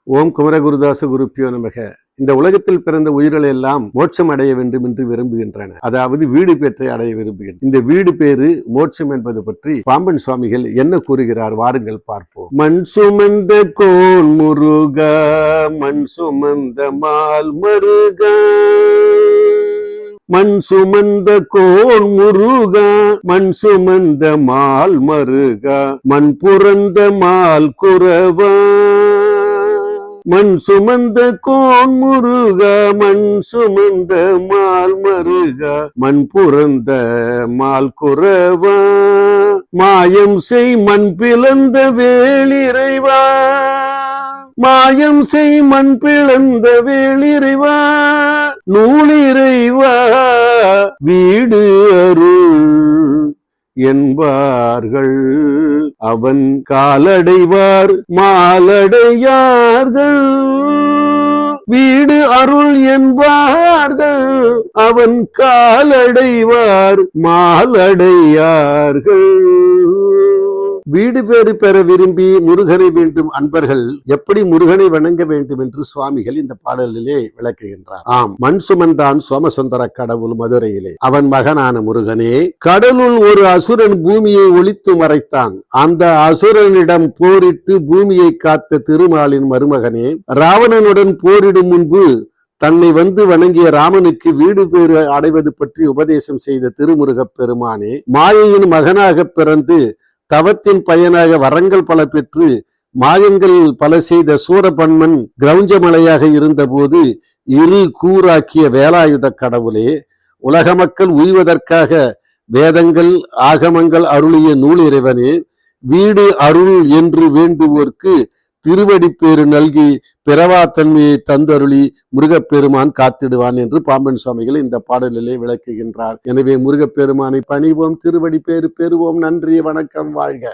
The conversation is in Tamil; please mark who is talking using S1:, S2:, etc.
S1: ஓம் குமரகுருதாச குருப்பியோ நமக. இந்த உலகத்தில் பிறந்த உயிர்கள் எல்லாம் மோட்சம் அடைய வேண்டும் என்று விரும்புகின்றன. அதாவது வீடு பேற்றை அடைய விரும்புகின்றன. இந்த வீடு பேரு மோட்சம் என்பது பற்றி பாம்பன் சுவாமிகள் என்ன கூறுகிறார், வாருங்கள் பார்ப்போம். மண் சுமந்த கோன் முருகா, மண் சுமந்த மால் மருகா, மண் சுமந்த கோன் முருகா, மண் சுமந்த மால் மருகா, மண் புரந்த மால் குரவா, மண் சுமந்த கோன் முருகா, மண் சுமந்த மால் மருகா, மண் புரந்த மால் குரவா, மாயம் செய் மண் பிளந்த வேளிறைவா, மாயம் செய் மண் பிளந்த வேளிறைவா, நூலிறைவா, வீடு அருள் என்பார்கள், அவன் காலடைவார் மாலடையார்கள். வீடு அருள் என்பார்கள், அவன் காலடைவார் மாலடையார்கள். வீடு பேறு பெற விரும்பி முருகனை வேண்டும் அன்பர்கள் எப்படி முருகனை வணங்க வேண்டும் என்று சுவாமிகள் இந்த பாடலிலே விளக்குகின்றார். ஆம், மண் சுமந்தான் சோமசுந்தர கடவுள் மதுரையிலே. அவன் மகனான முருகனே, கடலுள் ஒரு அசுரன் பூமியை ஒளித்து மறைத்தான். அந்த அசுரனிடம் போரிட்டு பூமியை காத்த திருமாலின் மருமகனே, ராவணனுடன் போரிடும் முன்பு தன்னை வந்து வணங்கிய ராமனுக்கு வீடு பேறு அடைவது பற்றி உபதேசம் செய்த திருமுருகப் பெருமானே, மாயையின் மகனாக பிறந்து தவத்தின் பயனாக வரங்கள் பல பெற்று மாயங்கள் பல செய்த சூரபன்மன் கிரௌஞ்சமலையாக இருந்த போது இரு கூறாக்கிய வேலாயுத கடவுளே, உலக மக்கள் உய்வதற்காக வேதங்கள் ஆகமங்கள் அருளிய நூல் இறைவனே, வீடு அருள் என்று வேண்டுவோர்க்கு திருவடிப்பேறு நல்கி பிறவாத்தன்மையை தந்தருளி முருகப்பெருமான் காத்திடுவான் என்று பாம்பன் சுவாமிகள் இந்த பாடலிலே விளக்குகின்றார். எனவே முருகப்பெருமானை பணிவோம், திருவடி பேறு பெறுவோம். நன்றி, வணக்கம், வாழ்க.